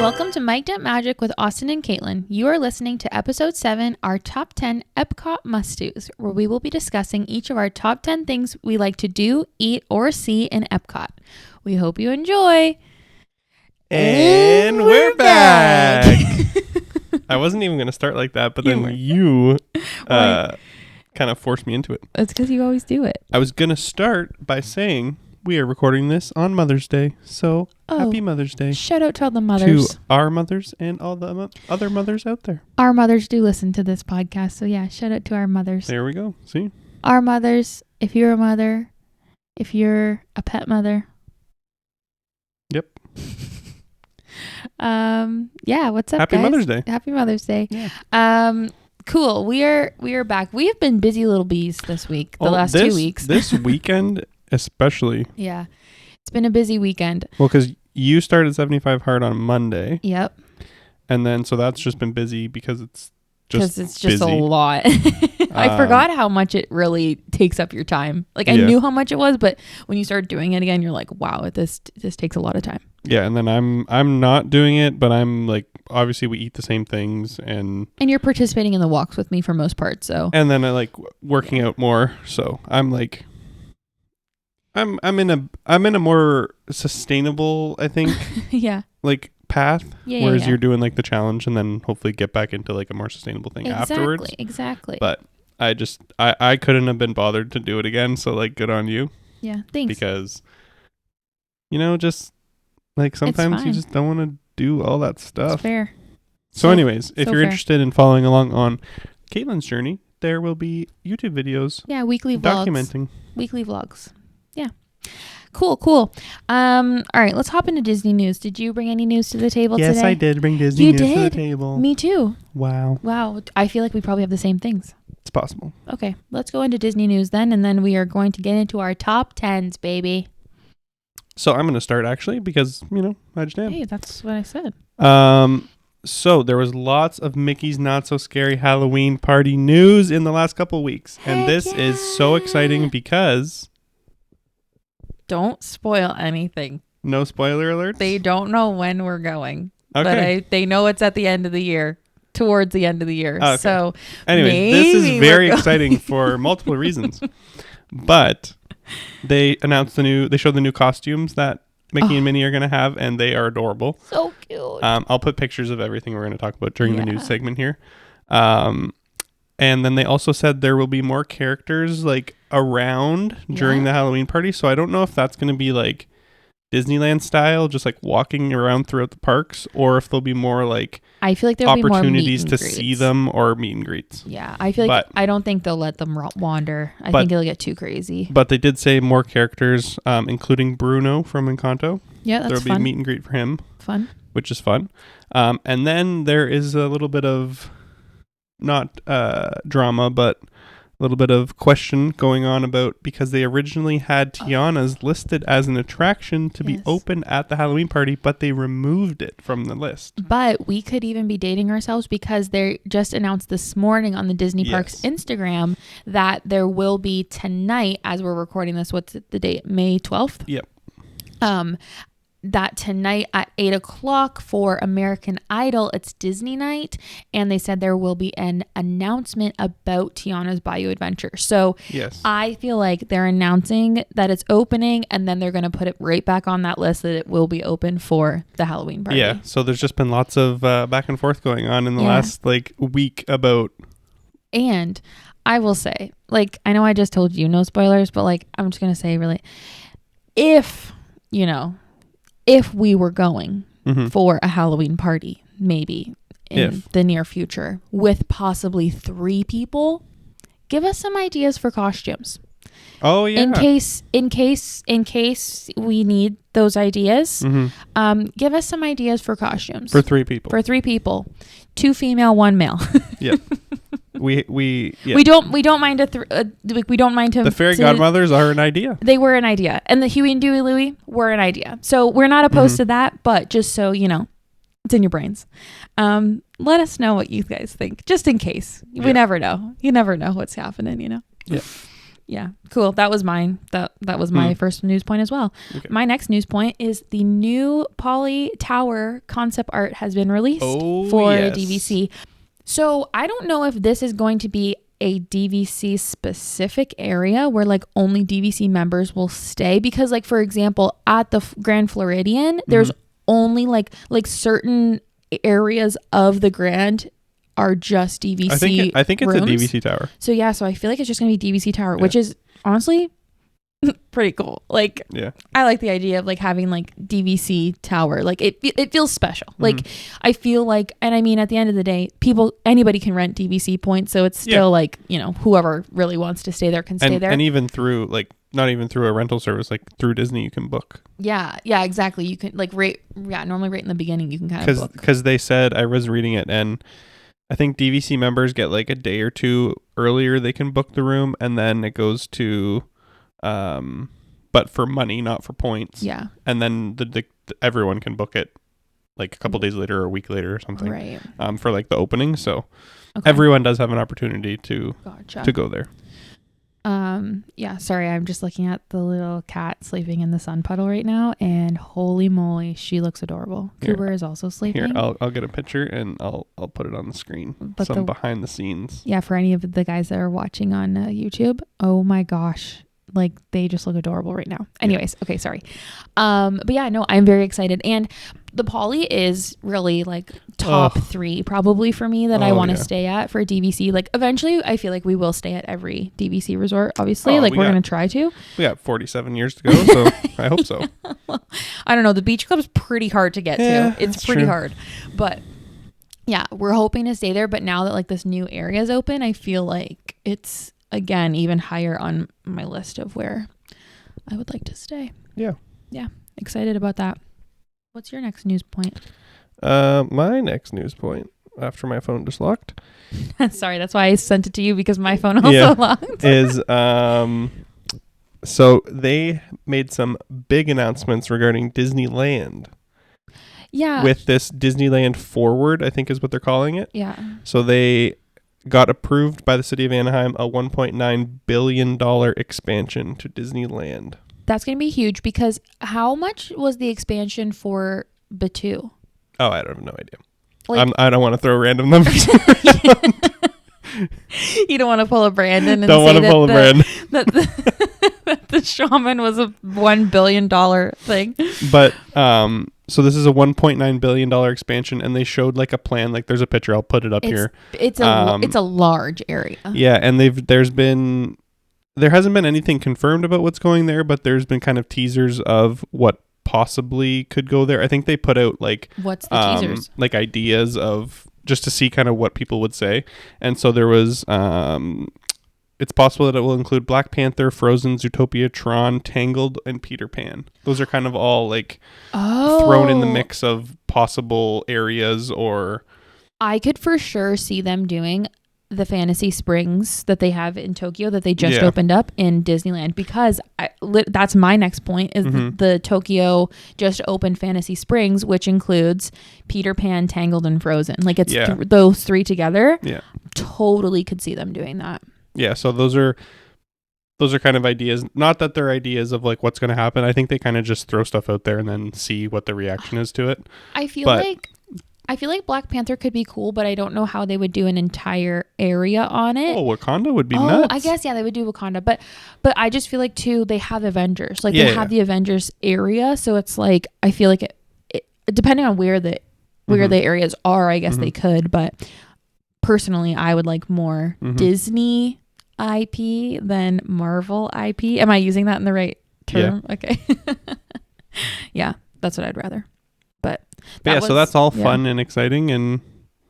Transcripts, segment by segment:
Welcome to Mic'd Up Magic with Austin and Katelyn. You are listening to episode 7, our top 10 EPCOT must-dos, where we will be discussing each of our top 10 things we like to do, eat, or see in EPCOT. We hope you enjoy. And we're back. I wasn't even going to start like that, but then you kind of forced me into it. That's because you always do it. I was going to start by saying we are recording this on Mother's Day, so happy Mother's Day. Shout out to all the mothers. To our mothers and all the other mothers out there. Our mothers do listen to this podcast, so yeah, shout out to our mothers. There we go. See? Our mothers, if you're a mother, if you're a pet mother. Yep. Yeah, what's up, Happy guys? Mother's Day. Happy Mother's Day. Yeah. Cool. We are back. We have been busy little bees this week, the last 2 weeks. This weekend especially. Yeah. It's been a busy weekend. Well, because you started 75 Hard on Monday. Yep. And then, so that's just been busy because it's just a lot. I forgot how much it really takes up your time. Like, I knew how much it was, but when you start doing it again, you're like, wow, this takes a lot of time. Yeah, and then I'm not doing it, but I'm like, obviously we eat the same things, and you're participating in the walks with me for most part, so. And then I like working out more, so I'm like, I'm in a more sustainable, I think, yeah, like path. Yeah, whereas you're doing like the challenge, and then hopefully get back into like a more sustainable thing afterwards. Exactly. But I couldn't have been bothered to do it again, so like good on you. Yeah, thanks. Because just like sometimes you just don't want to do all that stuff. It's fair. So anyways, if you're interested in following along on Katelyn's journey, there will be YouTube videos. Yeah, weekly vlogs. Documenting. Weekly vlogs. Yeah. Cool. All right, let's hop into Disney news. Did you bring any news to the table today? Yes, I did bring Disney news to the table. Me too. Wow. I feel like we probably have the same things. It's possible. Okay, let's go into Disney news then, and then we are going to get into our top 10s, baby. So I'm going to start actually because, I just am. Hey, that's what I said. So there was lots of Mickey's Not So Scary Halloween Party news in the last couple weeks. And this is so exciting because... Don't spoil anything. No spoiler alerts? They don't know when we're going. Okay. But they know it's at the end of the year. Towards the end of the year. Okay. So anyways, this is very exciting for multiple reasons. But they announced they showed the new costumes that Mickey and Minnie are going to have, and they are adorable. So cute. I'll put pictures of everything we're going to talk about during the news segment here. And then they also said there will be more characters like around during the Halloween party. So I don't know if that's going to be like Disneyland style, just like walking around throughout the parks, or if there'll be more like I feel like there'll be more opportunities to see them or meet and greets. Yeah, I feel like I don't think they'll let them wander. I think it'll get too crazy. But they did say more characters, including Bruno from Encanto. Yeah, that's There'll be a meet and greet for him. Fun. Which is fun. And then there is a little bit of not drama, but a little bit of question going on about because they originally had Tiana's listed as an attraction to be open at the Halloween party, but they removed it from the list. But we could even be dating ourselves because they just announced this morning on the Disney Parks Instagram that there will be tonight, as we're recording this, what's the date? May 12th? Yep. That tonight at 8:00 for American Idol, it's Disney night, and they said there will be an announcement about Tiana's Bayou Adventure. So I feel like they're announcing that it's opening, and then they're going to put it right back on that list that it will be open for the Halloween party. Yeah, so there's just been lots of back and forth going on in the last week about. And I will say, I know I just told you no spoilers, but I'm just going to say really, if we were going for a Halloween party, maybe in the near future with possibly 3 people, give us some ideas for costumes. Oh yeah. In case we need those ideas, give us some ideas for costumes. For 3 people. 2 female, 1 male. Yep. We don't mind we don't mind him. The fairy godmothers are an idea. They were an idea, and the Huey and Dewey Louie were an idea. So we're not opposed to that, but just so it's in your brains. Let us know what you guys think, just in case. We never know. You never know what's happening. Yeah. Yeah, cool. That was mine. That was my first news point as well. Okay. My next news point is the new Poly Tower concept art has been released for DVC. So I don't know if this is going to be a DVC specific area where like only DVC members will stay, because like, for example, at the Grand Floridian, there's only like certain areas of the Grand are just DVC. I think it's rooms. a DVC Tower. So yeah, so I feel like it's just gonna be DVC Tower, which is honestly pretty cool. Like, I like the idea of like having like DVC Tower. Like it feels special. Like I feel like, and I mean, at the end of the day, anybody can rent DVC points, so it's still like, you know, whoever really wants to stay there can stay there. And even through like, not even through a rental service, like through Disney, you can book. Yeah, exactly. You can like normally right in the beginning, you can kind of book. Because they said, I was reading it, and I think DVC members get like a day or two earlier they can book the room, and then it goes to, but for money, not for points. Yeah. And then everyone can book it like a couple days later or a week later or something. Right. For like the opening. So everyone does have an opportunity to go there. Yeah, sorry, I'm just looking at the little cat sleeping in the sun puddle right now, and holy moly, she looks adorable. Cooper is also sleeping. Here, I'll get a picture and I'll put it on the screen. But some behind the scenes. Yeah, for any of the guys that are watching on YouTube, oh my gosh, like they just look adorable right now. Anyways, okay, sorry. But yeah, no, I'm very excited, and the Poly is really like top 3 probably for me that I want to stay at for DVC. Like eventually I feel like we will stay at every DVC resort, obviously. Like we're going to try to. We got 47 years to go, so I hope so. I don't know. The beach club's pretty hard to get to. It's pretty hard. But yeah, we're hoping to stay there. But now that like this new area is open, I feel like it's again even higher on my list of where I would like to stay. Yeah. Yeah. Excited about that. What's your next news point? My next news point, after my phone just locked. Sorry, that's why I sent it to you, because my phone also locked. Is so they made some big announcements regarding Disneyland. Yeah. With this Disneyland Forward, I think is what they're calling it. Yeah. So they got approved by the city of Anaheim a $1.9 billion expansion to Disneyland. That's going to be huge, because how much was the expansion for Batuu? Oh, I have no idea. Like, I don't want to throw random numbers. You don't want to pull a Brandon and don't say that the shaman was a $1 billion thing. But so this is a $1.9 billion expansion, and they showed like a plan. Like there's a picture. I'll put it up here. It's a large area. Yeah, and there hasn't been anything confirmed about what's going there, but there's been kind of teasers of what possibly could go there. I think they put out like what's the teasers? Like ideas of just to see kind of what people would say. And so there was it's possible that it will include Black Panther, Frozen, Zootopia, Tron, Tangled, and Peter Pan. Those are kind of all like thrown in the mix of possible areas. Or I could for sure see them doing the Fantasy Springs that they have in Tokyo that they just opened up in Disneyland, because that's my next point is the Tokyo just opened Fantasy Springs, which includes Peter Pan, Tangled, and Frozen. Like it's those 3 together. Yeah, totally could see them doing that. Yeah, so those are kind of ideas. Not that they're ideas of like what's going to happen. I think they kind of just throw stuff out there and then see what the reaction is to it. I feel like Black Panther could be cool, but I don't know how they would do an entire area on it. Oh, Wakanda would be nuts. I guess, they would do Wakanda. But I just feel like, too, they have Avengers. Like, they have the Avengers area. So it's like, I feel like it depending on where the areas are, I guess they could. But personally, I would like more Disney IP than Marvel IP. Am I using that in the right term? Yeah. Okay. Yeah, that's what I'd rather. So that's all fun and exciting, and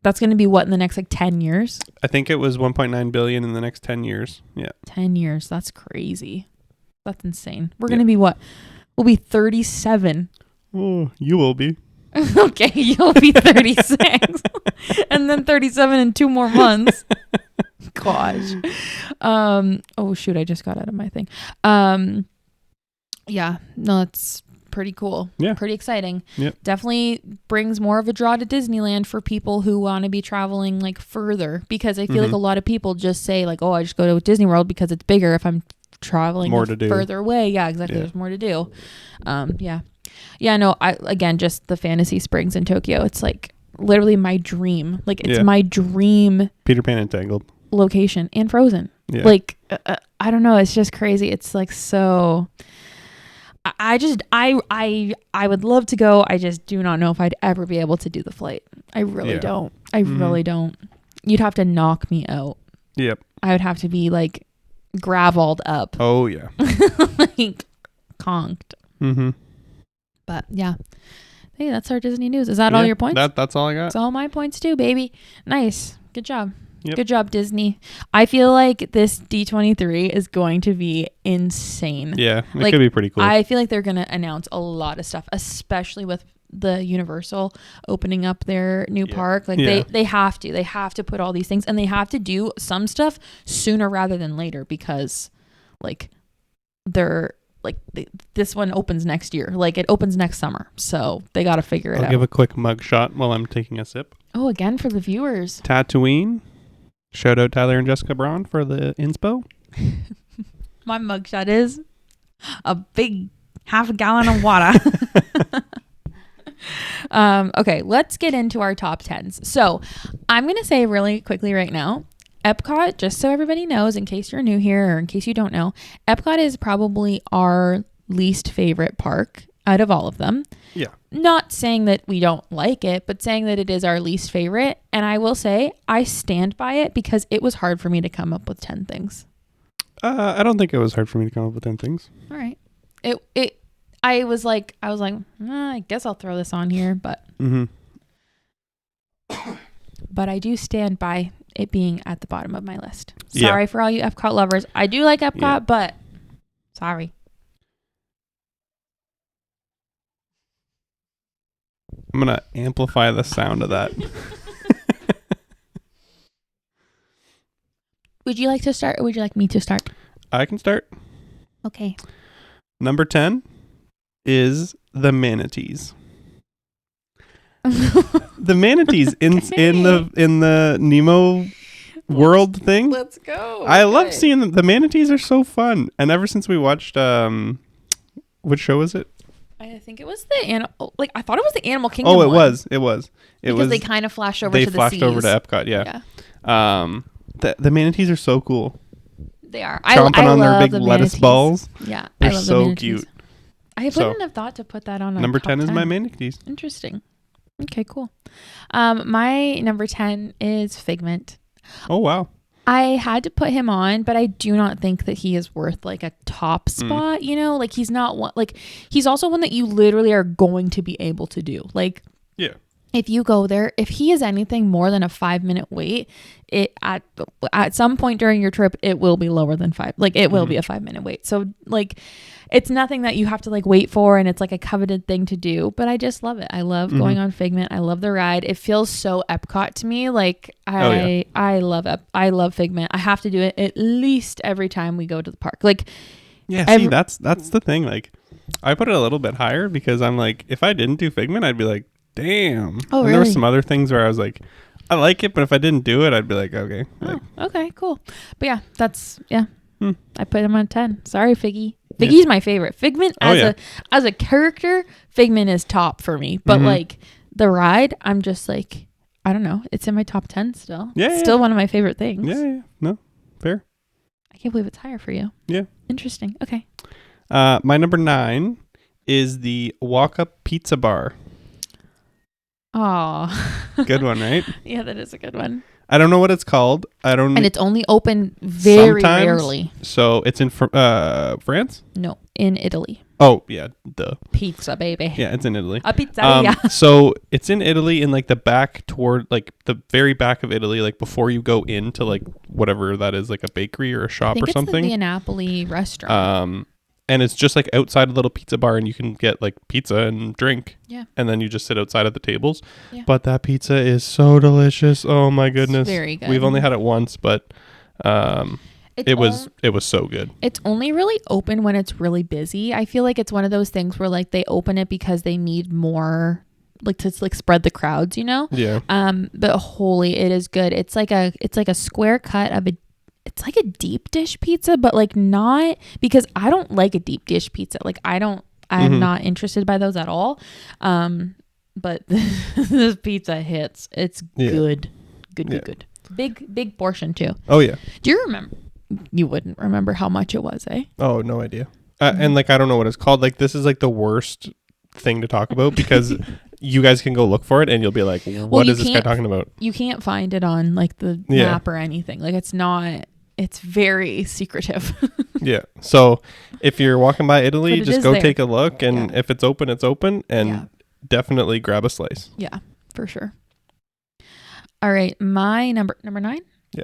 that's going to be what in the next like 10 years? I think it was 1.9 billion in the next 10 years. Yeah. 10 years. That's crazy. That's insane. We're going to be what? We'll be 37. Oh, you will be. Okay, you'll be 36. And then 37 in 2 more months. Gosh. Oh shoot, I just got out of my thing. Yeah, no, it's pretty cool. Yeah. Pretty exciting. Yep. Definitely brings more of a draw to Disneyland for people who want to be traveling like further, because I feel like a lot of people just say like, oh, I just go to Disney World because it's bigger if I'm traveling more to do. further away. Yeah, exactly. There's more to do. No, again, just the Fantasy Springs in Tokyo. It's like literally my dream. Like it's my dream. Peter Pan Entangled location and Frozen. Yeah. Like I don't know. It's just crazy. It's like so. I would love to go. I just do not know if I'd ever be able to do the flight. I really don't. I really don't. You'd have to knock me out. Yep. I would have to be like gravelled up. Oh yeah. Like conked. Mm-hmm. But yeah. Hey, that's our Disney news. Is that all your points? That's all I got. That's all my points too, baby. Nice. Good job. Yep. Good job, Disney. I feel like this D23 is going to be insane. Yeah, it could be pretty cool. I feel like they're going to announce a lot of stuff, especially with the Universal opening up their new park. Like they have to put all these things, and they have to do some stuff sooner rather than later, because like this one opens next year. Like it opens next summer. So they got to figure it out. I'll give a quick mug shot while I'm taking a sip. Oh, again for the viewers. Tatooine. Shout out Tyler and Jessica Braun for the inspo. My mugshot is a big half a gallon of water. Okay, let's get into our top 10s. So I'm going to say really quickly right now, EPCOT, just so everybody knows, in case you're new here or in case you don't know, EPCOT is probably our least favorite park out of all of them. Yeah. Not saying that we don't like it, but saying that it is our least favorite. And I will say I stand by it because it was hard for me to come up with 10 things. I don't think it was hard for me to come up with 10 things. All right. I was like, I guess I'll throw this on here, but but I do stand by it being at the bottom of my list. Sorry for all you EPCOT lovers. I do like EPCOT, but sorry. I'm going to amplify the sound of that. Would you like to start or would you like me to start? I can start. Okay. Number 10 is the manatees. The manatees in the Nemo world thing. Let's go. I love seeing them. The manatees are so fun. And ever since we watched which show was it? I think it was the animal. Like I thought it was the Animal Kingdom. Oh, it one. was. It was. Because they kind of flash over to the seas. They flashed over to EPCOT. Yeah. The manatees are so cool. They are. Chomping on their big lettuce manatees. Balls. Yeah, they're so cute. I wouldn't have thought to put that on. Number 10 is my manatees. Interesting. Okay, cool. My number 10 is Figment. Oh wow. I had to put him on, but I do not think that he is worth like a top spot, you know? Like he's not one, like he's also one that you literally are going to be able to do. Like if you go there, if he is anything more than a 5-minute wait, it at some point during your trip, it will be lower than 5. Like it will be a 5-minute wait. So like it's nothing that you have to like wait for, and it's like a coveted thing to do, but I just love it. I love going on Figment. I love the ride. It feels so EPCOT to me. Like I love Figment. I have to do it at least every time we go to the park. Like see, that's the thing. Like I put it a little bit higher because I'm like, if I didn't do Figment, I'd be like, damn. Oh, and really? There were some other things where I was like, I like it, but if I didn't do it, I'd be like, okay. Oh, okay, cool. But yeah, that's I put him on 10. Sorry, Figgy. Figgy's my favorite. Figment as a character, Figment is top for me. But like the ride, I'm just like, I don't know. It's in my top 10 still. Yeah, it's still one of my favorite things. Yeah. No, fair. I can't believe it's higher for you. Yeah. Interesting. Okay. My number 9 is the Walk Up Pizza Bar. Oh. Good one, right? Yeah, that is a good one. I don't know what it's called. And it's only open very rarely. So it's in France? No, in Italy. Oh, yeah. Duh. Pizza, baby. Yeah, it's in Italy. A pizzeria. So it's in Italy in like the back toward like the very back of Italy, like before you go into like whatever that is, like a bakery or a shop or something. It's the Napoli restaurant. And it's just like outside a little pizza bar, and you can get like pizza and drink. Yeah. And then you just sit outside at the tables. Yeah. But that pizza is so delicious. Oh my goodness. It's very good. We've only had it once, but it was so good. It's only really open when it's really busy. I feel like it's one of those things where like they open it because they need more like to like spread the crowds, you know? Yeah. But holy, it is good. It's like a square cut of it's like a deep dish pizza, but like not, because I don't like a deep dish pizza. Like I'm not interested by those at all. But this pizza hits. It's good. Good. Big portion too. Oh yeah. Do you remember? You wouldn't remember how much it was, eh? Oh, no idea. And like, I don't know what it's called. Like, this is like the worst thing to talk about because you guys can go look for it and you'll be like, what is this guy talking about? You can't find it on like the map or anything. Like it's very secretive. Yeah. So if you're walking by Italy, just go take a look. And if it's open, it's open. And definitely grab a slice. Yeah, for sure. All right. My number 9. Yeah.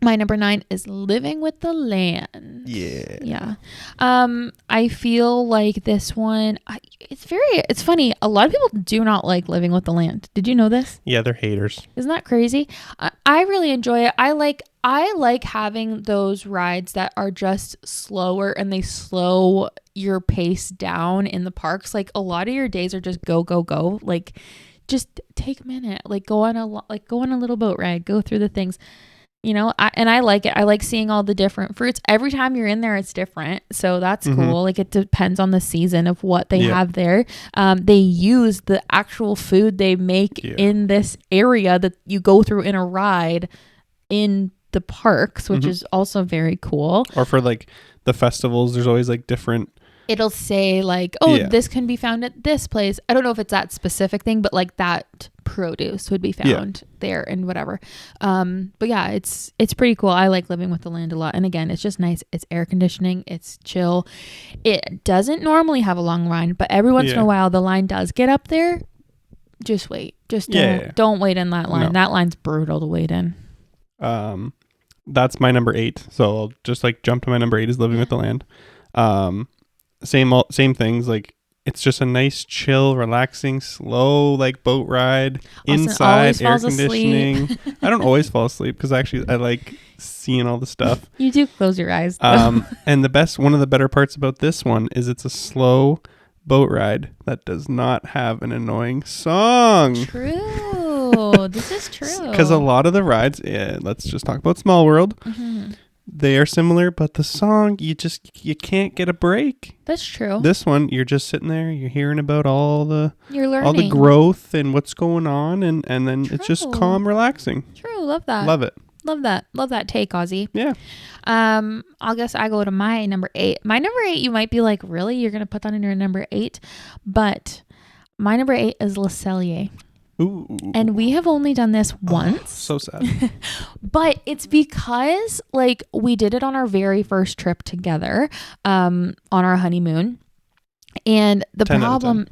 My number 9 is Living with the Land. Yeah. Yeah. I feel like this one, it's funny. A lot of people do not like Living with the Land. Did you know this? Yeah, they're haters. Isn't that crazy? I really enjoy it. I like having those rides that are just slower and they slow your pace down in the parks. Like a lot of your days are just go, go, go. Like just take a minute, like go on a little boat ride, go through the things. You know, I like it. I like seeing all the different fruits. Every time you're in there, it's different. So that's cool. Like it depends on the season of what they have there. They use the actual food they make in this area that you go through in a ride in the parks, which is also very cool. Or for like the festivals, there's always like different. It'll say like, this can be found at this place. I don't know if it's that specific thing, but like that produce would be found there and whatever. But yeah, it's pretty cool. I like Living with the Land a lot. And again, it's just nice. It's air conditioning. It's chill. It doesn't normally have a long line, but every once in a while the line does get up there. Just wait. Just don't wait in that line. No. That line's brutal to wait in. That's my number 8. So I'll just like jump to my number 8 is Living with the Land. Same things, like it's just a nice chill relaxing slow like boat ride. Austin inside air conditioning. I don't always fall asleep because actually I like seeing all the stuff. You do close your eyes though. And one of the better parts about this one is it's a slow boat ride that does not have an annoying song. True. This is true because a lot of the rides, let's just talk about Small World. They are similar, but the song, you can't get a break. That's true. This one, you're just sitting there, you're hearing about you're learning all the growth and what's going on, and then it's just calm, relaxing. True, love that. Love it. Love that take, Ozzy. Yeah. I guess I go to my number 8. My number 8, you might be like, really? You're gonna put that in your number 8? But my number 8 is Le Cellier. Ooh. And we have only done this once. So sad. But it's because like we did it on our very first trip together, on our honeymoon. And the problem,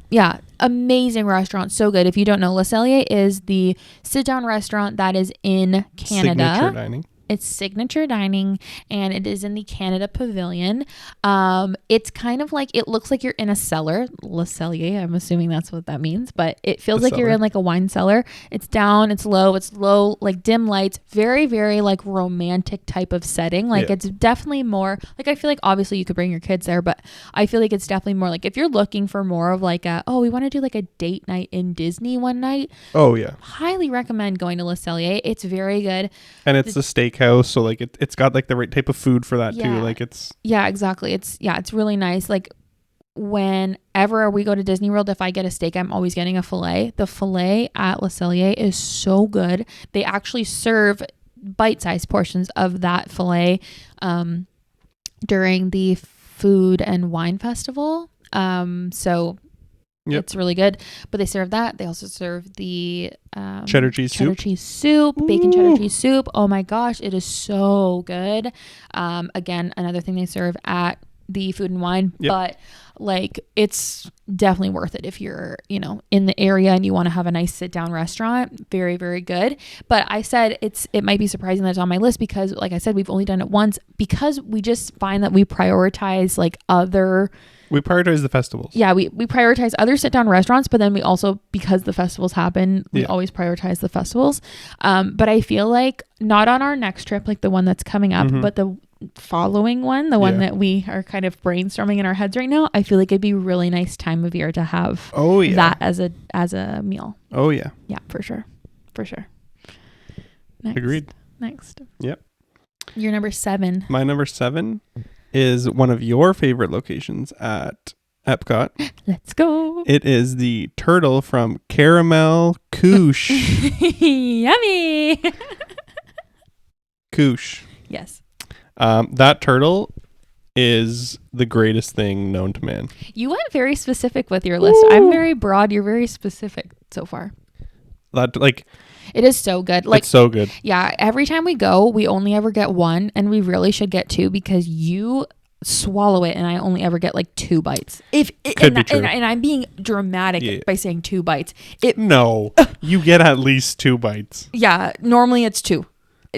amazing restaurant. So good. If you don't know, Le Cellier is the sit down restaurant that is in Canada. Signature dining. It's signature dining, and it is in the Canada Pavilion. It's kind of like, it looks like you're in a cellar. Le Cellier, I'm assuming that's what that means, but it feels like you're in like a wine cellar. It's down, it's low, like dim lights, very, very like romantic type of setting. Like it's definitely more, like I feel like obviously you could bring your kids there, but I feel like it's definitely more like if you're looking for more of like we want to do like a date night in Disney one night. Oh yeah. Highly recommend going to Le Cellier. It's very good. And it's the steakhouse, so like it's got like the right type of food for that too. Like it's exactly. It's really nice. Like whenever we go to Disney World, if I get a steak, I'm always getting a filet. The filet at Le Cellier is so good. They actually serve bite-sized portions of that filet during the food and wine festival. It's really good, but they serve that. They also serve the cheddar cheese soup, bacon cheddar cheese soup. Oh my gosh, it is so good. Again, another thing they serve at the food and wine, but like it's definitely worth it if you're, in the area and you want to have a nice sit down restaurant. Very, very good. But I said it might be surprising that it's on my list because like I said, we've only done it once because we just find that we prioritize we prioritize the festivals. Yeah, we prioritize other sit-down restaurants, but then we also, because the festivals happen, we always prioritize the festivals. But I feel like not on our next trip, like the one that's coming up, but the following one, the one that we are kind of brainstorming in our heads right now, I feel like it'd be a really nice time of year to have that as a meal. Oh, yeah. Yeah, for sure. Agreed. Next. Yep. Your number 7. My number 7 is one of your favorite locations at EPCOT. Let's go. It is the turtle from Caramel Couche. Yummy. Couche. Yes. That turtle is the greatest thing known to man. You went very specific with your list. I'm very broad. You're very specific so far. That like it is so good. Like it's so good. Yeah. Every time we go, we only ever get one, and we really should get 2 because you swallow it and I only ever get like 2 bites. Could be true. And I'm being dramatic by saying 2 bites. No, you get at least 2 bites. Yeah. Normally it's 2.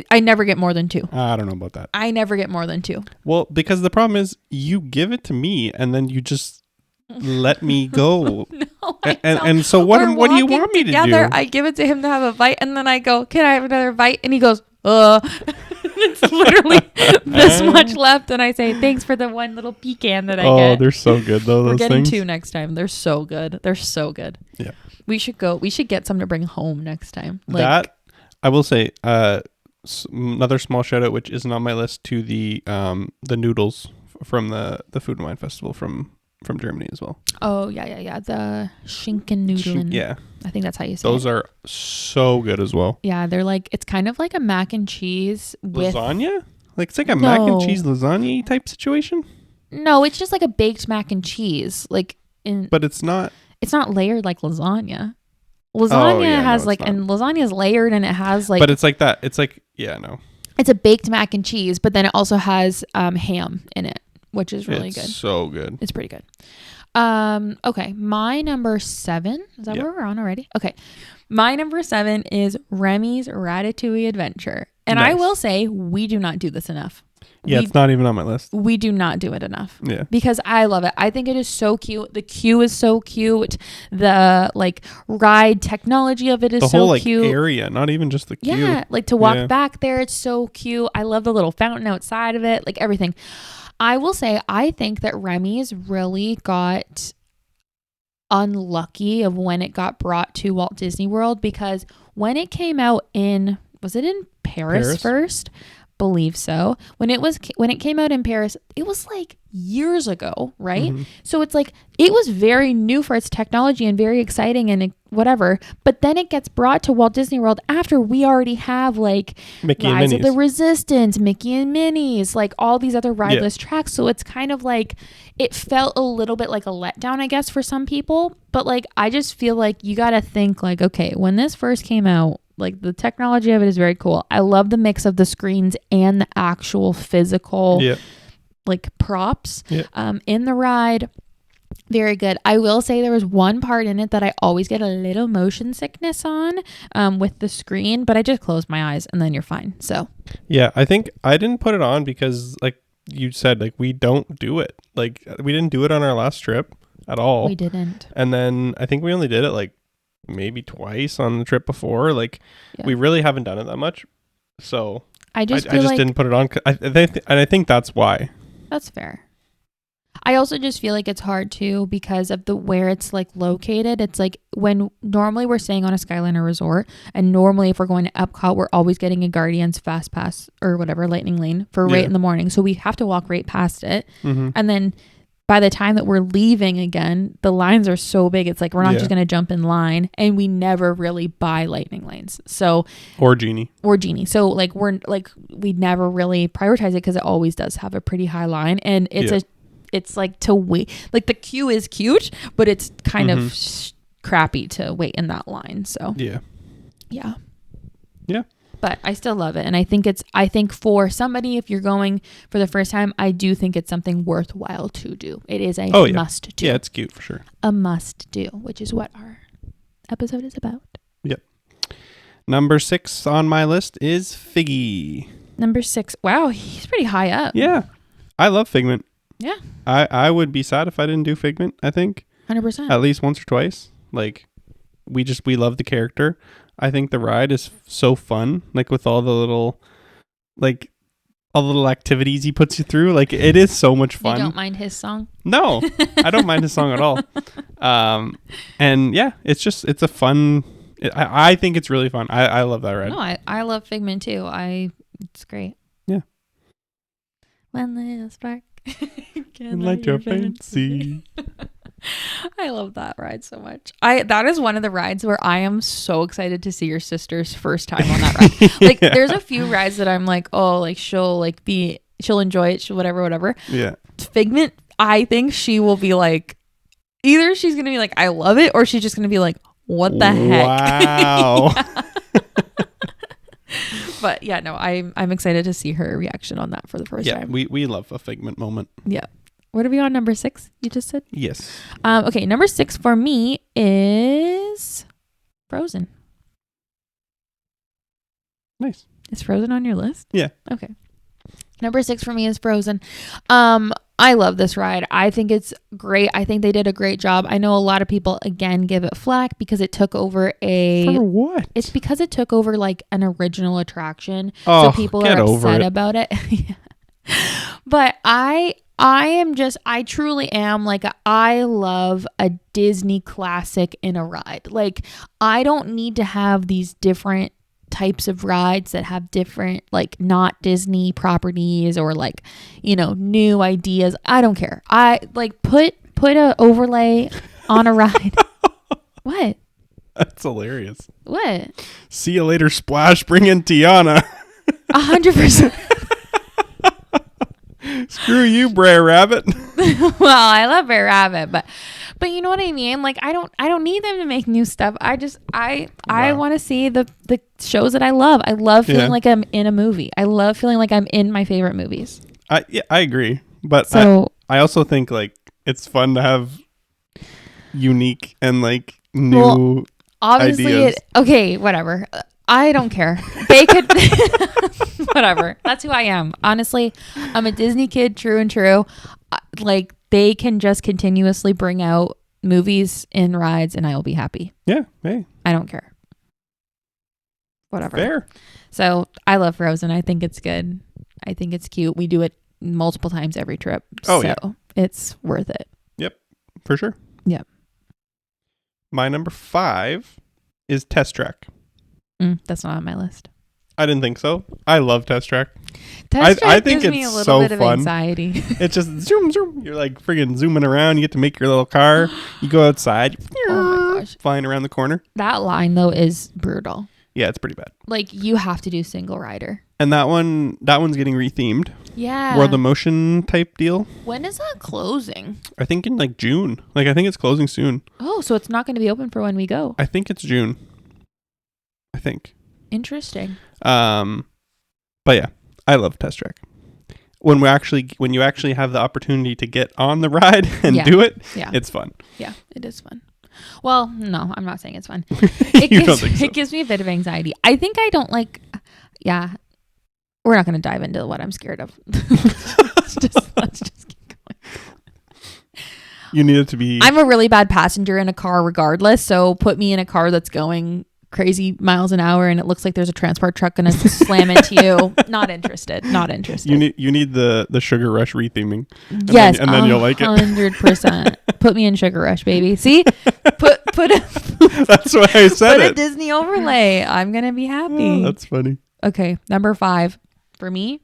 I never get more than 2. I don't know about that. I never get more than 2. Well, because the problem is you give it to me and then you just let me go. No, and so what do you want me to do? I give it to him to have a bite and then I go, can I have another bite? And he goes, it's literally this much left. And I say, thanks for the one little pecan that I get. Oh, they're so good though. We're getting things. 2 next time. They're so good. They're so good. Yeah. We should get some to bring home next time. That I will say, another small shout out, which isn't on my list, to the noodles from the Food and Wine Festival from Germany as well. Oh yeah. The Schinken Nudeln. Yeah. I think that's how you say Those are so good as well. Yeah, they're like, it's kind of like a mac and cheese with lasagna? Like it's like a mac and cheese lasagna type situation? No, it's just like a baked mac and cheese. But it's not layered like lasagna. Lasagna has and lasagna is layered and it has like. But it's like that. It's like, yeah, no. It's a baked mac and cheese, but then it also has ham in it, which is really good. It's so good. It's pretty good. Okay, my number 7. Is that where we're on already? Okay, my number 7 is Remy's Ratatouille Adventure, and nice. I will say we do not do this enough. Yeah, it's not even on my list. We do not do it enough. Yeah. Because I love it. I think it is so cute. The queue is so cute. The ride technology of it is so cute. The whole area, not even just the queue. Yeah, to walk back there, it's so cute. I love the little fountain outside of it, everything. I will say, I think that Remy's really got unlucky of when it got brought to Walt Disney World, because when it came out was it in Paris first? Believe so. When it came out in Paris, it was years ago, right? Mm-hmm. So it's it was very new for its technology and very exciting and whatever. But then it gets brought to Walt Disney World after we already have Mickey Rise and of the Resistance, Mickey and Minnie's, all these other rideless tracks. So it's kind of it felt a little bit like a letdown, I guess, for some people. But I just feel you got to think okay, when this first came out, the technology of it is very cool. I love the mix of the screens and the actual physical props in the ride. Very good. I will say there was one part in it that I always get a little motion sickness on with the screen, but I just close my eyes and then you're fine. So yeah, I think I didn't put it on because you said we don't do it. We didn't do it on our last trip at all. We didn't. And then I think we only did it maybe twice on the trip before. We really haven't done it that much. So I just didn't put it on. I think that's why. That's fair. I also just feel it's hard too because of where it's located. It's when normally we're staying on a Skyliner resort, and normally if we're going to Epcot, we're always getting a Guardians Fast Pass or whatever, Lightning Lane for right in the morning. So we have to walk right past it. Mm-hmm. And then by the time that we're leaving again, the lines are so big. It's we're not just going to jump in line, and we never really buy Lightning Lanes. So or Genie. So we never really prioritize it because it always does have a pretty high line, and it's to wait. The queue is cute, but it's kind of crappy to wait in that line. So yeah. But I still love it, and I think for somebody, if you're going for the first time, I do think it's something worthwhile to do. It is a must do. Yeah, it's cute for sure. A must do, which is what our episode is about. Yep. Number 6 on my list is Figgy. Number 6. Wow, he's pretty high up. Yeah, I love Figment. Yeah. I would be sad if I didn't do Figment. I think 100%. At least once or twice. We love the character. I think the ride is so fun, with all the little, all the little activities he puts you through. It is so much fun. You don't mind his song? No, I don't mind his song at all. And yeah, it's a fun. I think it's really fun. I love that ride. No, I love Figment too. It's great. Yeah. One little spark can light your fancy. I love that ride so much. That is one of the rides where I am so excited to see your sister's first time on that ride. Like there's a few rides that I'm like, oh, like she'll enjoy it, she'll whatever. Yeah. Figment, I think she will be like, either she's gonna be like, I love it, or she's just gonna be like, what the heck? Wow. But yeah, no, I'm excited to see her reaction on that for the first time. We love a Figment moment. Yeah. What are we on, number 6? You just said? Yes. Okay, number 6 for me is Frozen. Nice. Is Frozen on your list? Yeah. Okay. Number 6 for me is Frozen. I love this ride. I think it's great. I think they did a great job. I know a lot of people, again, give it flack because it took over For what? It's because it took over like an original attraction. Oh, so people are upset about it. But I truly am like, I love a Disney classic in a ride. Like, I don't need to have these different types of rides that have different, like, not Disney properties or like, new ideas. I don't care. I like put a overlay on a ride. What? That's hilarious. What? See you later, Splash. Bring in Tiana. 100%. Screw you, Brer Rabbit. Well, I love Brer Rabbit, but you know what I mean? Like, I don't need them to make new stuff. I want to see the shows that I love. I love feeling like I'm in a movie. I love feeling like I'm in my favorite movies. I agree. But so, I also think like it's fun to have unique and like new ideas. Okay, whatever. I don't care. They could whatever. That's who I am. Honestly, I'm a Disney kid, true and true. Like, they can just continuously bring out movies and rides and I will be happy. Yeah, hey. I don't care. Whatever. Fair. So, I love Frozen. I think it's good. I think it's cute. We do it multiple times every trip. Oh, so yeah. It's worth it. Yep, for sure. Yep. My number 5 is Test Track. That's not on my list. I didn't think so. I love Test Track. Test Track I think gives it's me a little so bit of fun. anxiety. It's just zoom, zoom. You're like friggin' zooming around. You get to make your little car. You go outside. Oh my gosh. Flying around the corner. That line, though, is brutal. Yeah, it's pretty bad. Like, you have to do single rider. And that one's getting rethemed. Yeah. World of Motion type deal. When is that closing? I think in like June. Like, I think it's closing soon. Oh, so it's not going to be open for when we go. I think it's June. I think. Interesting. But yeah, I love Test Track. When you actually have the opportunity to get on the ride and do it, it's fun. Yeah, it is fun. Well, no, I'm not saying it's fun. It gives me a bit of anxiety. I think I don't like. Yeah, we're not going to dive into what I'm scared of. let's just keep going. You need it to be. I'm a really bad passenger in a car, regardless. So put me in a car that's going crazy miles an hour and it looks like there's a transport truck gonna slam into you. Not interested. You need the Sugar Rush retheming. Yes, and then you'll like it. 100%. Put me in Sugar Rush, baby. See, that's why I said put it. a Disney overlay. I'm gonna be happy. Oh, that's funny. Okay, number 5 for me,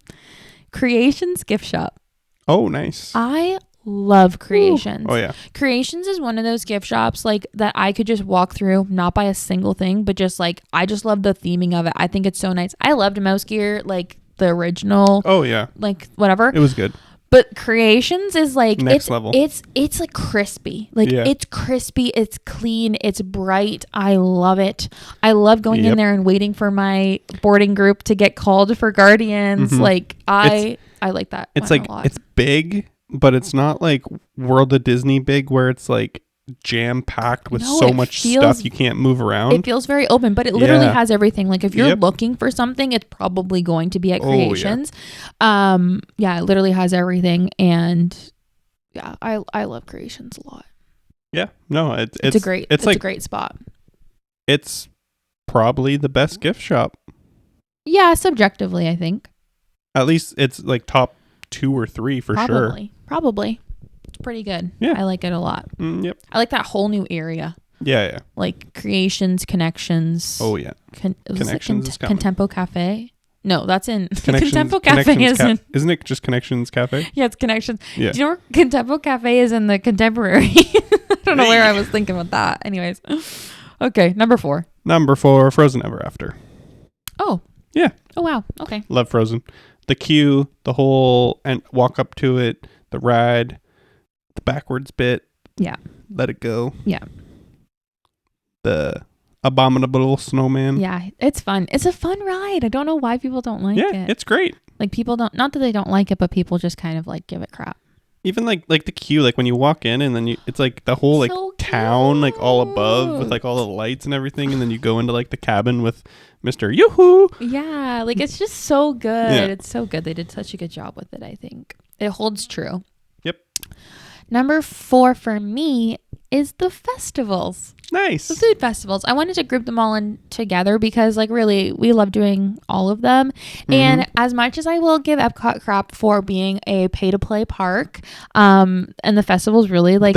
Creations gift shop. Oh, nice. I love Creations. Oh yeah. Creations is one of those gift shops like that I could just walk through, not buy a single thing, but just like, I just love the theming of it. I think it's so nice. I loved Mouse Gear, like the original. Oh yeah. Like whatever. It was good. But Creations is like next level. It's like crispy. Like it's crispy, it's clean, it's bright. I love it. I love going in there and waiting for my boarding group to get called for Guardians. Mm-hmm. Like I like that. It's like a lot. It's big, but it's not like World of Disney big where it's like jam packed with so much stuff you can't move around. It feels very open, but it literally has everything. Like if you're looking for something, it's probably going to be at Creations. It literally has everything, and I love Creations a lot. Yeah, no, it's a great spot. It's probably the best gift shop. Yeah, subjectively, I think. At least it's like top 2 or 3 for sure. Probably. It's pretty good. Yeah. I like it a lot. Yep. I like that whole new area. Yeah. Like Creations, Connections. Oh, yeah. Connections is coming. Contempo Cafe. No, that's in Connections, Contempo Cafe isn't it just Connections Cafe? Yeah, it's Connections. Yeah. Do you know where Contempo Cafe is in the Contemporary? I don't know where I was thinking with that. Anyways. Okay, number 4. Number 4, Frozen Ever After. Oh. Yeah. Oh, wow. Okay. Love Frozen. The queue, the whole, and walk up to it, the ride, the backwards bit. Yeah. Let it go. Yeah. The abominable snowman. Yeah, it's fun. It's a fun ride. I don't know why people don't like it. Yeah, it's great. Like people don't, not that they don't like it, but people just kind of like give it crap. Even like the queue, like when you walk in and then it's like the whole like So town like all above with like all the lights and everything, and then you go into like the cabin with Mr. Yoo-hoo. Yeah, like it's just so good. Yeah. It's so good. They did such a good job with it, I think. It holds true. Yep. Number 4 for me is the festivals. Nice. The food festivals. I wanted to group them all in together because like really we love doing all of them. Mm-hmm. And as much as I will give Epcot crap for being a pay to play park, and the festivals really like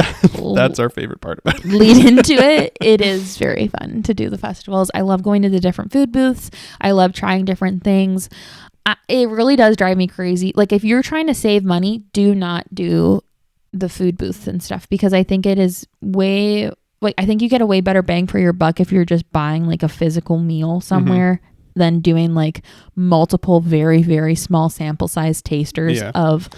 that's our favorite part about it. Lead into it. It is very fun to do the festivals. I love going to the different food booths. I love trying different things. It really does drive me crazy. Like if you're trying to save money, do not do the food booths and stuff, because I think it is I think you get a way better bang for your buck if you're just buying like a physical meal somewhere than doing like multiple very, very small sample size tasters of,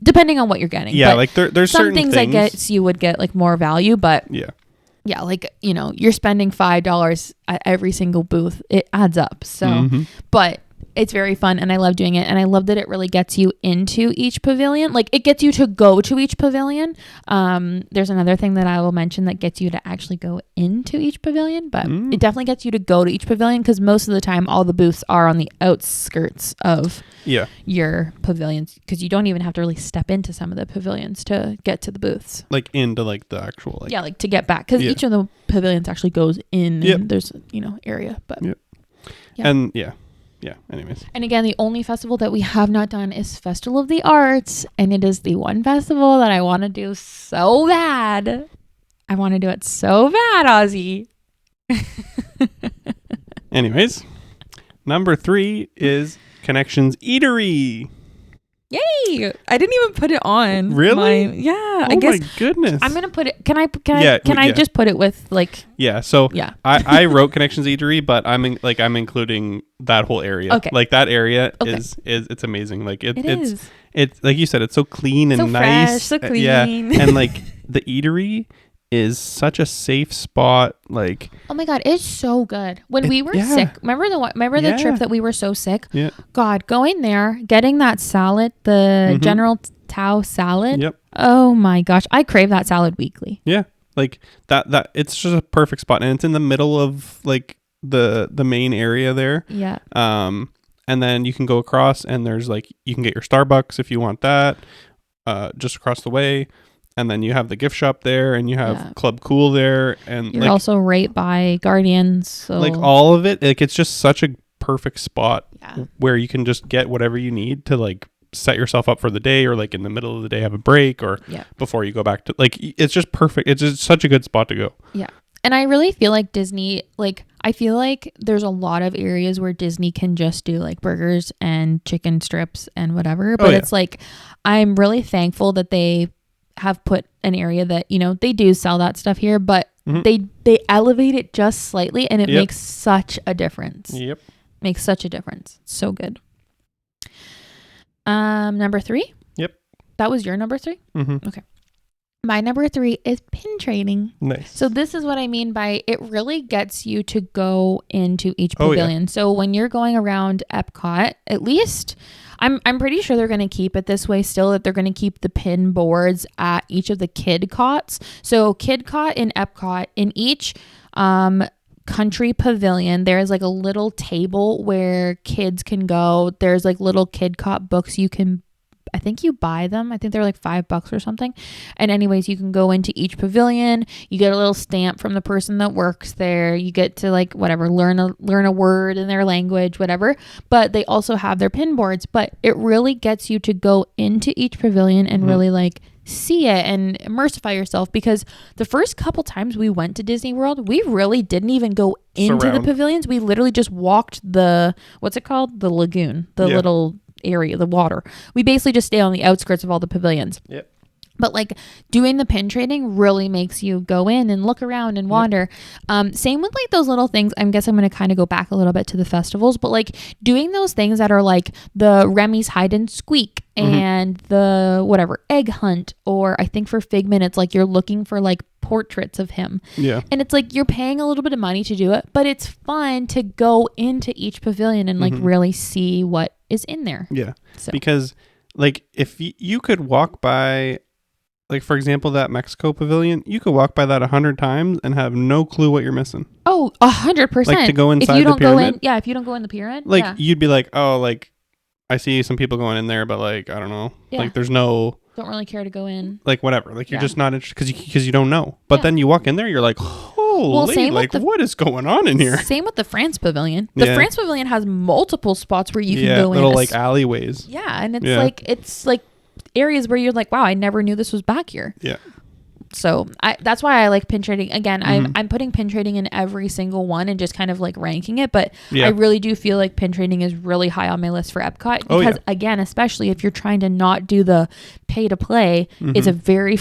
depending on what you're getting. Yeah, but like there's some certain things I guess you would get like more value, but yeah, like, you know, you're spending $5 at every single booth. It adds up. So, but it's very fun and I love doing it. And I love that it really gets you into each pavilion. Like it gets you to go to each pavilion. There's another thing that I will mention that gets you to actually go into each pavilion, but it definitely gets you to go to each pavilion because most of the time all the booths are on the outskirts of your pavilions, because you don't even have to really step into some of the pavilions to get to the booths. Like into like the actual like like to get back, because each of the pavilions actually goes in and there's area, but and anyways. And again, the only festival that we have not done is Festival of the Arts, and it is the one festival that I want to do so bad. I want to do it so bad, Ozzy. Anyways, number 3 is Connections Eatery. Yay! I didn't even put it on. Really? I guess. Oh my goodness! I'm gonna put it. Can I just put it with like? Yeah. So I wrote Connections Eatery, but I'm including that whole area. Okay. Like that area is it's amazing. Like it's like you said, it's so clean and so nice. Fresh, so clean. Yeah. And like the eatery is such a safe spot. Like, oh my god, it's so good. When we were sick, remember the trip that we were so sick? Yeah. God, going there, getting that salad, the General Tao salad. Yep. Oh my gosh, I crave that salad weekly. Yeah. Like that it's just a perfect spot, and it's in the middle of like the main area there. Yeah. And then you can go across, and there's like you can get your Starbucks if you want that, just across the way. And then you have the gift shop there, and you have Club Cool there, and you're also right by Guardians. So like all of it, like it's just such a perfect spot where you can just get whatever you need to like set yourself up for the day, or like in the middle of the day have a break, or before you go back to like it's just perfect. It's just such a good spot to go. Yeah. And I really feel like Disney, like I feel like there's a lot of areas where Disney can just do like burgers and chicken strips and whatever, but it's like I'm really thankful that they have put an area that, you know, they do sell that stuff here, but they elevate it just slightly, and it makes such a difference. Makes such a difference. So good. Number 3. That was your number 3. Okay. My number 3 is pin trading. Nice. So this is what I mean by it really gets you to go into each pavilion. So when you're going around Epcot, at least I'm pretty sure they're going to keep it this way still, that they're going to keep the pin boards at each of the kid cots. So kid cot in Epcot, in each country pavilion, there's like a little table where kids can go. There's like little kid cot books you can, I think you buy them. I think they're like $5 or something. And anyways, you can go into each pavilion. You get a little stamp from the person that works there. You get to like whatever, learn a word in their language, whatever. But they also have their pin boards. But it really gets you to go into each pavilion and really like see it and immersify yourself, because the first couple times we went to Disney World, we really didn't even go into the pavilions. We literally just walked the, what's it called? The lagoon, the little area, the water. We basically just stay on the outskirts of all the pavilions. Yep. But like doing the pin trading really makes you go in and look around and wander. Same with like those little things. I guess I'm going to kind of go back a little bit to the festivals, but like doing those things that are like the Remy's hide and squeak and the whatever egg hunt, or I think for Figment, it's like you're looking for like portraits of him. Yeah. And it's like you're paying a little bit of money to do it, but it's fun to go into each pavilion and like really see what is in there. Yeah. So. Because like if you could walk by, like, for example, that Mexico pavilion, you could walk by that 100 times and have no clue what you're missing. Oh, 100%. Like to go inside if you don't the pyramid. if you don't go in the pyramid. Like you'd be like, oh, like I see some people going in there, but like, I don't know. Yeah. Like there's no. Don't really care to go in. Like whatever. Like you're just not interested because you don't know. But then you walk in there, you're like, holy, like what is going on in here? Same with the France pavilion. The France pavilion has multiple spots where you can go in. Little like alleyways. Yeah. And it's like areas where you're like, wow, I never knew this was back here. Yeah. So that's why I like pin trading. Again, I'm putting pin trading in every single one and just kind of like ranking it. But I really do feel like pin trading is really high on my list for EPCOT. Because again, especially if you're trying to not do the pay to play, it's a very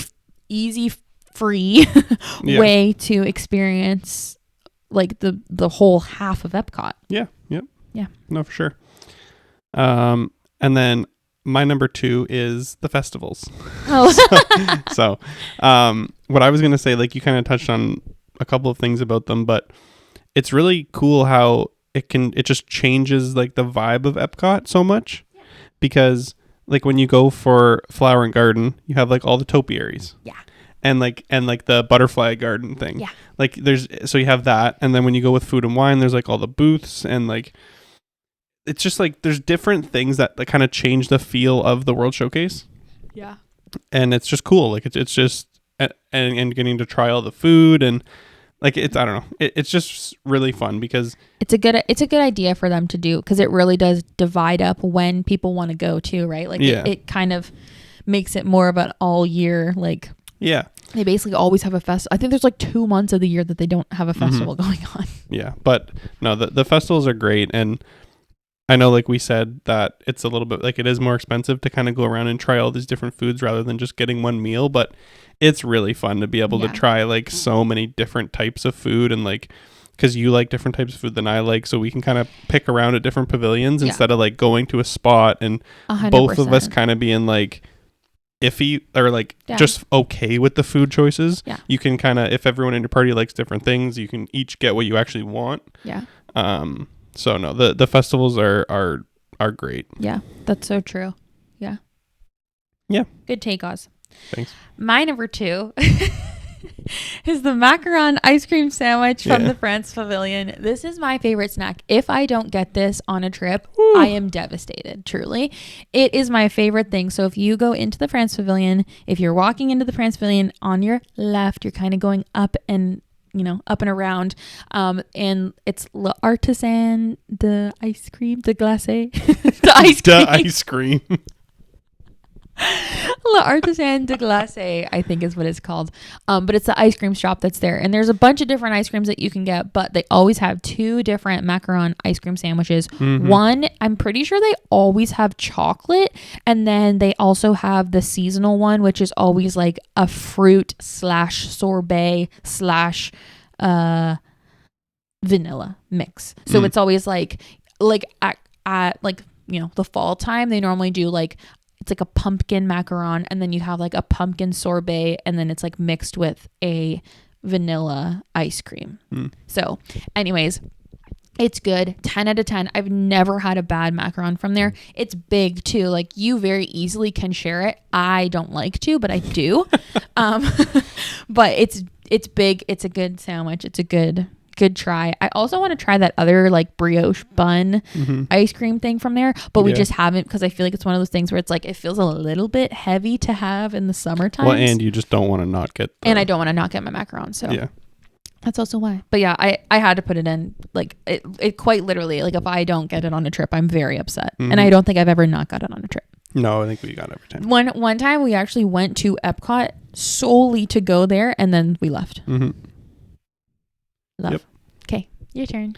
easy, free way to experience like the whole half of EPCOT. Yeah. Yep. Yeah. No, for sure. And then my number 2 is the festivals. Oh. so what I was going to say, like you kind of touched on a couple of things about them, but it's really cool how it just changes like the vibe of EPCOT so much, because like when you go for Flower and Garden, you have like all the topiaries. Yeah. And like the butterfly garden thing. Yeah. Like so you have that. And then when you go with food and wine, there's like all the booths, and like, it's just like there's different things that kind of change the feel of the World Showcase. Yeah. And it's just cool. Like it's just and getting to try all the food, and like it's, I don't know. It's just really fun because it's a good idea for them to do, because it really does divide up when people want to go to, right? Like it kind of makes it more of an all year, like they basically always have a festival. I think there's like 2 months of the year that they don't have a festival going on. Yeah, but no, the festivals are great. And I know, like we said, that it's a little bit like it is more expensive to kind of go around and try all these different foods rather than just getting one meal, but it's really fun to be able to try like so many different types of food, and like because you like different types of food than I like, so we can kind of pick around at different pavilions instead of like going to a spot and 100%. Both of us kind of being like iffy or like just okay with the food choices. You can kind of, if everyone in your party likes different things, you can each get what you actually want. So no, the festivals are great. Yeah, that's so true. Yeah. Good take, Oz. Thanks. My number 2 is the macaron ice cream sandwich from the France Pavilion. This is my favorite snack. If I don't get this on a trip, I am devastated, truly. It is my favorite thing. So if you go into the France Pavilion, if you're walking into the France Pavilion, on your left, you're kind of going up and around, and it's Artisan, the ice cream, the glacé, the ice cream. Artisan de Glace, I think is what it's called. But it's the ice cream shop that's there. And there's a bunch of different ice creams that you can get, but they always have 2 different macaron ice cream sandwiches. One, I'm pretty sure they always have chocolate. And then they also have the seasonal one, which is always like a fruit / sorbet / vanilla mix. So it's always like at like, the fall time, they normally do like, it's like a pumpkin macaron, and then you have like a pumpkin sorbet, and then it's like mixed with a vanilla ice cream. So anyways, it's good. 10 out of 10. I've never had a bad macaron from there. It's big too. Like you very easily can share it. I don't like to, but I do. But it's big. It's a good sandwich. It's a good try. I also want to try that other like brioche bun ice cream thing from there, but we just haven't, because I feel like it's one of those things where it's like it feels a little bit heavy to have in the summertime. Well, and you just don't want to not get and I don't want to not get my macaron, so that's also why. But yeah, I had to put it in. Like it quite literally, like if I don't get it on a trip, I'm very upset. And I don't think I've ever not got it on a trip. No, I think we got every time. One time we actually went to Epcot solely to go there, and then we left. Mm-hmm. Love. Yep. Okay, your turn.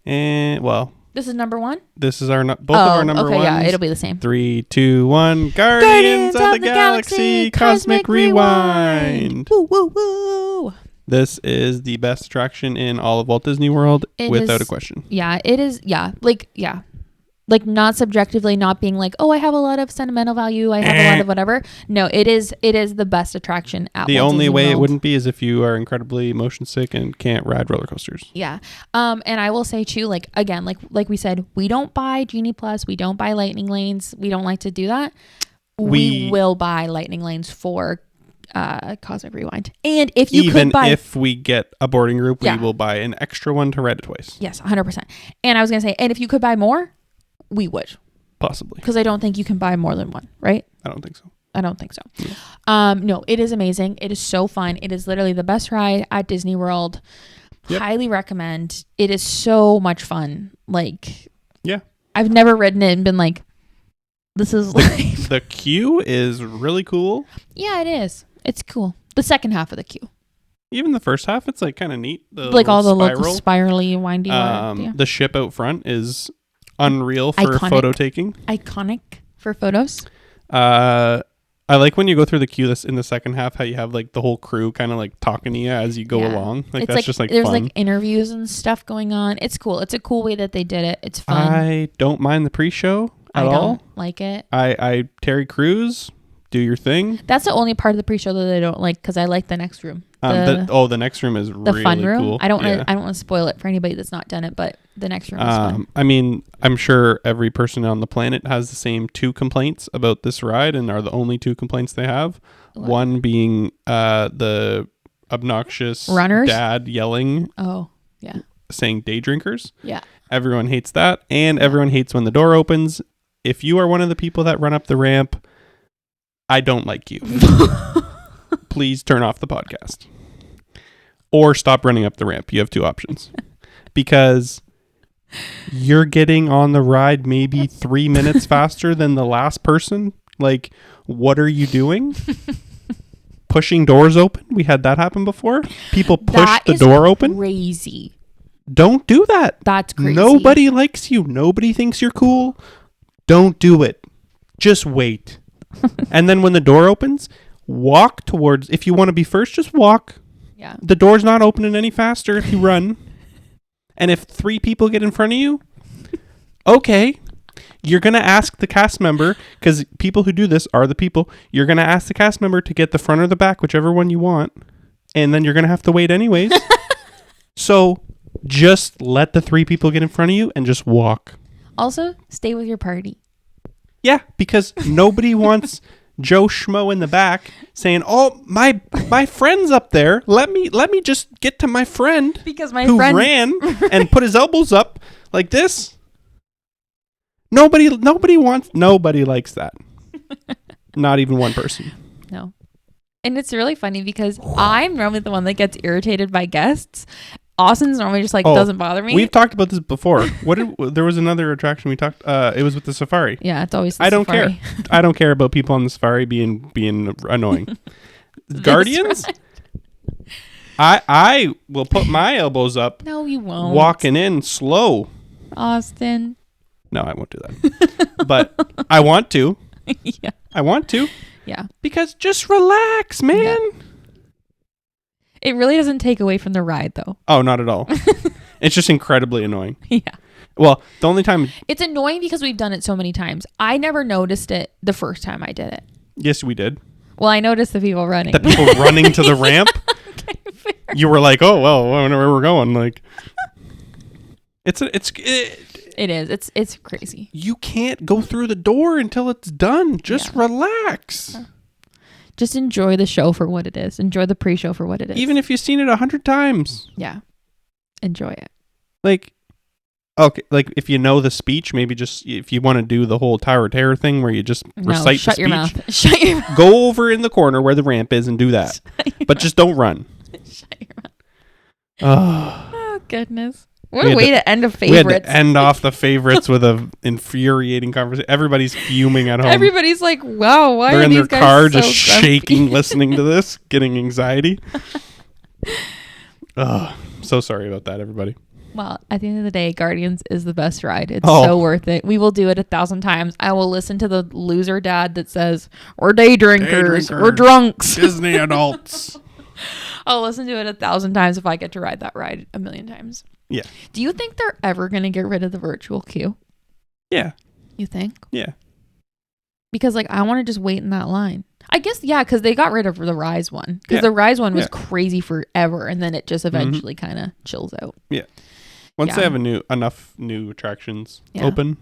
And well, this is number 1. this is our both of our number ones. Yeah, it'll be the same. 3, 2, 1. Guardians of the Galaxy Cosmic Rewind. Woo woo woo. This is the best attraction in all of Walt Disney World, without a question. Yeah, it is. Yeah, like not subjectively, not being like, oh, I have a lot of sentimental value, I have a lot of whatever. No, it is the best attraction at the Walt only Disney way World. it wouldn't be is if you are incredibly motion sick and can't ride roller coasters. Yeah. And I will say too, like again, like we said, we don't buy Genie Plus, we don't buy Lightning Lanes, we don't like to do that. We will buy Lightning Lanes for Cosmic Rewind. And if you even could buy, if we get a boarding group, we will buy an extra one to ride it twice. Yes, 100%. And I was gonna say, and if you could buy more, we would. Possibly. Because I don't think you can buy more than one, right? I don't think so. I don't think so. Yeah. No, it is amazing. It is so fun. It is literally the best ride at Disney World. Yep. Highly recommend. It is so much fun. Like, yeah, I've never ridden it and been like, this is like the queue is really cool. Yeah, it is. It's cool. The second half of the queue. Even the first half, it's like kind of neat. Like all the little spirally, windy. The ship out front is unreal for photo taking. Iconic for photos. I like when you go through the queue in the second half, how you have like the whole crew kind of like talking to you as you go along. Like it's that's just like there's fun. Like interviews and stuff going on. It's cool. It's a cool way that they did it. It's fun. I don't mind the pre-show at all. I don't like it. I Terry Crews, do your thing. That's the only part of the pre-show that I don't like because I like the next room. The next room is the really fun room. Cool. I don't want to spoil it for anybody that's not done it, but the next room is fun. I mean, I'm sure every person on the planet has the same 2 complaints about this ride, and are the only 2 complaints they have. What? One being the obnoxious runners, dad yelling. Oh, yeah. Saying day drinkers. Yeah. Everyone hates that, and everyone hates when the door opens. If you are one of the people that run up the ramp, I don't like you. Please turn off the podcast. Or stop running up the ramp. You have 2 options. Because you're getting on the ride maybe 3 minutes faster than the last person. Like, what are you doing? Pushing doors open? We had that happen before. People push the door open. Crazy. Don't do that. That's crazy. Nobody likes you. Nobody thinks you're cool. Don't do it. Just wait. And then when the door opens, walk towards, if you want to be first, just walk. Yeah. The door's not opening any faster if you run. And if 3 people get in front of you, okay, you're going to ask the cast member, because people who do this are the people, you're going to ask the cast member to get the front or the back, whichever one you want. And then you're going to have to wait anyways. So just let the 3 people get in front of you and just walk. Also, stay with your party. Yeah, because nobody wants Joe Schmo in the back saying, "Oh, my friend's up there. Let me just get to my friend because my who friend ran and put his elbows up like this." Nobody likes that. Not even one person. No. And it's really funny because I'm normally the one that gets irritated by guests. Austin's normally just like doesn't bother me. We've talked about this before. There was another attraction we talked. It was with the safari. Yeah, it's always. I don't care. I don't care about people on the safari being annoying. Guardians. Right. I will put my elbows up. No, you won't. Walking in slow. Austin. No, I won't do that. But I want to. Yeah. I want to. Yeah. Because just relax, man. Yeah. It really doesn't take away from the ride, though. Oh, not at all. It's just incredibly annoying. Yeah. Well, the only time... It's annoying because we've done it so many times. I never noticed it the first time I did it. Yes, we did. Well, I noticed the people running. The people running to the ramp? Okay, fair. You were like, oh, well, whenever we're going, like... It is. It's crazy. You can't go through the door until it's done. Just relax. Just enjoy the show for what it is. Enjoy the pre-show for what it is. Even if you've seen it 100 times. Yeah. Enjoy it. Like, okay, like if you know the speech, maybe just if you want to do the whole Tower of Terror thing where you just recite the speech. Shut your mouth. Shut your mouth. Go over in the corner where the ramp is and do that. But just don't run. Shut your mouth. Oh, goodness. What a way to end a We had favorites. to end off the favorites with a infuriating conversation. Everybody's fuming at home. Everybody's like, wow, why They're are in these their guys car so just grumpy? shaking listening to this, getting anxiety. Oh, so sorry about that, everybody. Well, at the end of the day, Guardians is the best ride. It's Oh. so worth it. We will do it 1,000 times. I will listen to the loser dad that says, we're day drinkers. We're drunks. Disney adults. I'll listen to it 1,000 times if I get to ride that ride 1,000,000 times. Yeah. Do you think they're ever going to get rid of the virtual queue? Yeah. You think? Yeah. Because like I want to just wait in that line. I guess, yeah, because they got rid of the Rise one. Because the Rise one was crazy forever, and then it just eventually kind of chills out. Yeah. Once they have enough new attractions open.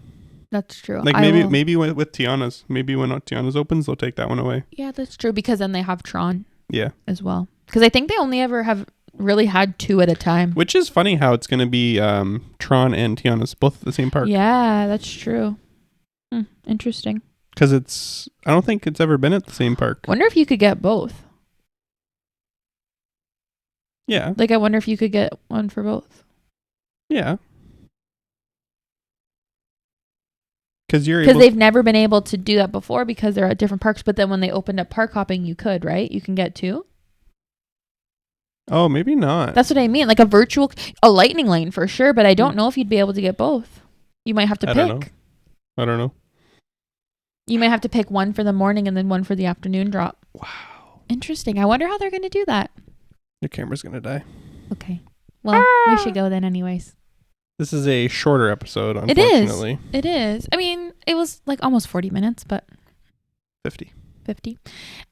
That's true. Like maybe with Tiana's. Maybe when Tiana's opens, they'll take that one away. Yeah, that's true. Because then they have Tron. Yeah. As well. Because I think they only ever have really had 2 at a time. Which is funny how it's going to be Tron and Tiana's both at the same park. Yeah, that's true. Interesting. Because I don't think it's ever been at the same park. Wonder if you could get both. Yeah. Like I wonder if you could get one for both. Yeah. Because they've never been able to do that before because they're at different parks. But then when they opened up park hopping, you could, right? You can get 2. Oh, maybe not. That's what I mean. Like a lightning lane for sure. But I don't know if you'd be able to get both. You might have to pick. I don't know. You might have to pick one for the morning and then one for the afternoon drop. Wow. Interesting. I wonder how they're going to do that. Your camera's going to die. Okay. Well, we should go then anyways. This is a shorter episode, unfortunately. It is. I mean, it was like almost 40 minutes, but 50.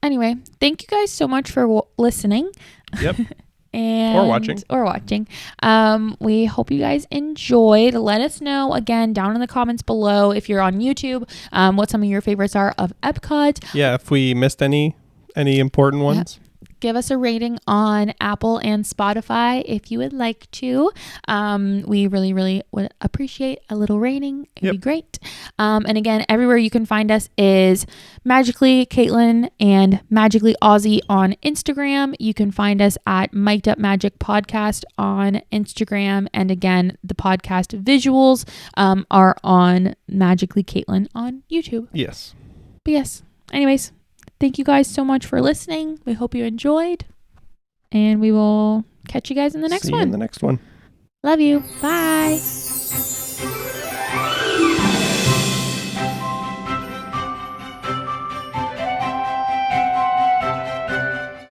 Anyway, thank you guys so much for listening. Yep. Or watching. We hope you guys enjoyed. Let us know again down in the comments below if you're on YouTube, what some of your favorites are of EPCOT. Yeah, if we missed any important ones. Yep. Give us a rating on Apple and Spotify if you would like to. We really, really would appreciate a little rating. It'd be great. And again, everywhere you can find us is Magically Katelyn and Magically Aussie on Instagram. You can find us at Mic'd Up Magic Podcast on Instagram. And again, the podcast visuals are on Magically Katelyn on YouTube. Yes. But yes, anyways. Thank you guys so much for listening. We hope you enjoyed. And we will catch you guys in the next one. See you in the next one. Love you. Bye.